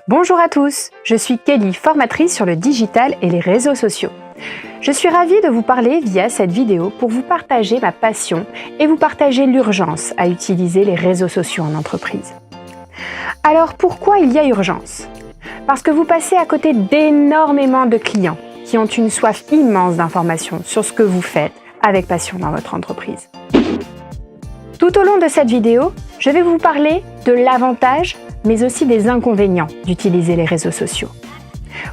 Bonjour à tous, je suis Kelly, formatrice sur le digital et les réseaux sociaux. Je suis ravie de vous parler via cette vidéo pour vous partager ma passion et vous partager l'urgence à utiliser les réseaux sociaux en entreprise. Alors pourquoi il y a urgence? Parce que vous passez à côté d'énormément de clients qui ont une soif immense d'informations sur ce que vous faites avec passion dans votre entreprise. Tout au long de cette vidéo, je vais vous parler de l'avantage, mais aussi des inconvénients d'utiliser les réseaux sociaux.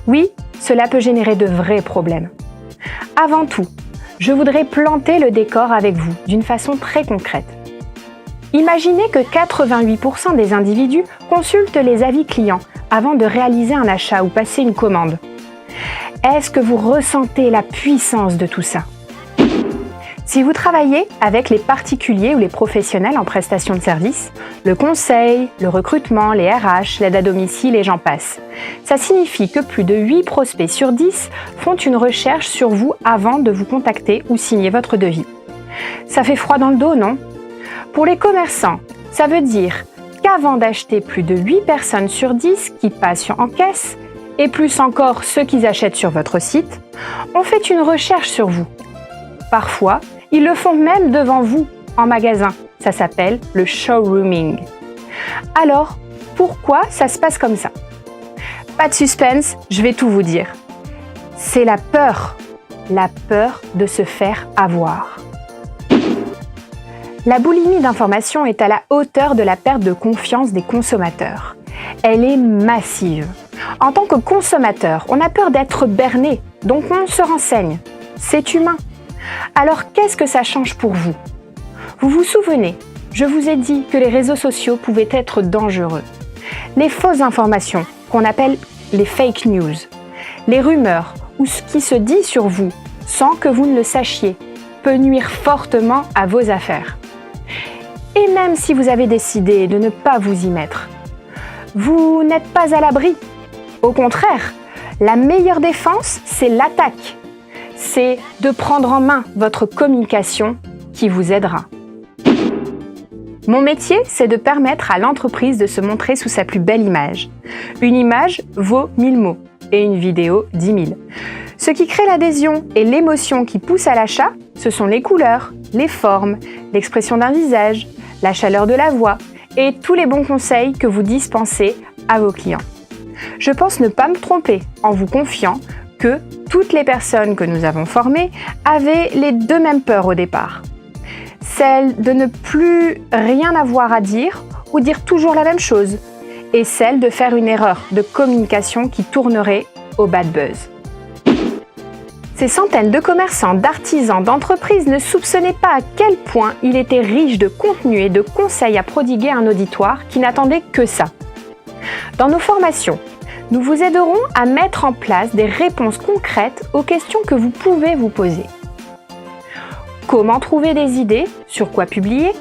Oui, cela peut générer de vrais problèmes. Avant tout, je voudrais planter le décor avec vous d'une façon très concrète. Imaginez que 88% des individus consultent les avis clients avant de réaliser un achat ou passer une commande. Est-ce que vous ressentez la puissance de tout ça? Si vous travaillez avec les particuliers ou les professionnels en prestation de services, le conseil, le recrutement, les RH, l'aide à domicile et j'en passe, ça signifie que plus de 8 prospects sur 10 font une recherche sur vous avant de vous contacter ou signer votre devis. Ça fait froid dans le dos, non? Pour les commerçants, ça veut dire qu'avant d'acheter, plus de 8 personnes sur 10 qui passent en caisse, et plus encore ceux qui achètent sur votre site, ont fait une recherche sur vous. Parfois, ils le font même devant vous, en magasin. Ça s'appelle le showrooming. Alors, pourquoi ça se passe comme ça? Pas de suspense, je vais tout vous dire. C'est la peur de se faire avoir. La boulimie d'information est à la hauteur de la perte de confiance des consommateurs. Elle est massive. En tant que consommateur, on a peur d'être berné, donc on se renseigne. C'est humain. Alors qu'est-ce que ça change pour vous? Vous vous souvenez, je vous ai dit que les réseaux sociaux pouvaient être dangereux. Les fausses informations, qu'on appelle les fake news, les rumeurs ou ce qui se dit sur vous sans que vous ne le sachiez, peut nuire fortement à vos affaires. Et même si vous avez décidé de ne pas vous y mettre, vous n'êtes pas à l'abri. Au contraire, la meilleure défense, c'est l'attaque. C'est de prendre en main votre communication qui vous aidera. Mon métier, c'est de permettre à l'entreprise de se montrer sous sa plus belle image. Une image vaut 1000 mots et une vidéo 10 000. Ce qui crée l'adhésion et l'émotion qui pousse à l'achat, ce sont les couleurs, les formes, l'expression d'un visage, la chaleur de la voix et tous les bons conseils que vous dispensez à vos clients. Je pense ne pas me tromper en vous confiant que toutes les personnes que nous avons formées avaient les deux mêmes peurs au départ. Celle de ne plus rien avoir à dire ou dire toujours la même chose, et celle de faire une erreur de communication qui tournerait au bad buzz. Ces centaines de commerçants, d'artisans, d'entreprises ne soupçonnaient pas à quel point il était riche de contenu et de conseils à prodiguer à un auditoire qui n'attendait que ça. Dans nos formations, nous vous aiderons à mettre en place des réponses concrètes aux questions que vous pouvez vous poser. Comment trouver des idées sur quoi publier?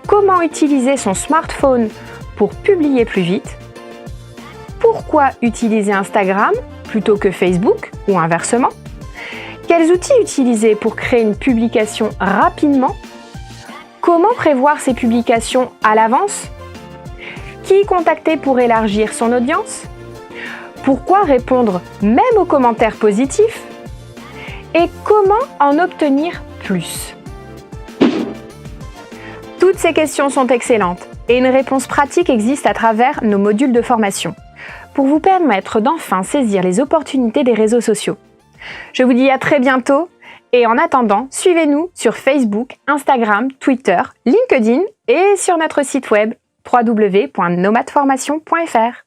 Comment utiliser son smartphone pour publier plus vite? Pourquoi utiliser Instagram plutôt que Facebook ou inversement? Quels outils utiliser pour créer une publication rapidement? Comment prévoir ses publications à l'avance? Qui contacter pour élargir son audience? Pourquoi répondre même aux commentaires positifs? Et comment en obtenir plus? Toutes ces questions sont excellentes et une réponse pratique existe à travers nos modules de formation pour vous permettre d'enfin saisir les opportunités des réseaux sociaux. Je vous dis à très bientôt et en attendant, suivez-nous sur Facebook, Instagram, Twitter, LinkedIn et sur notre site web www.nomadformation.fr.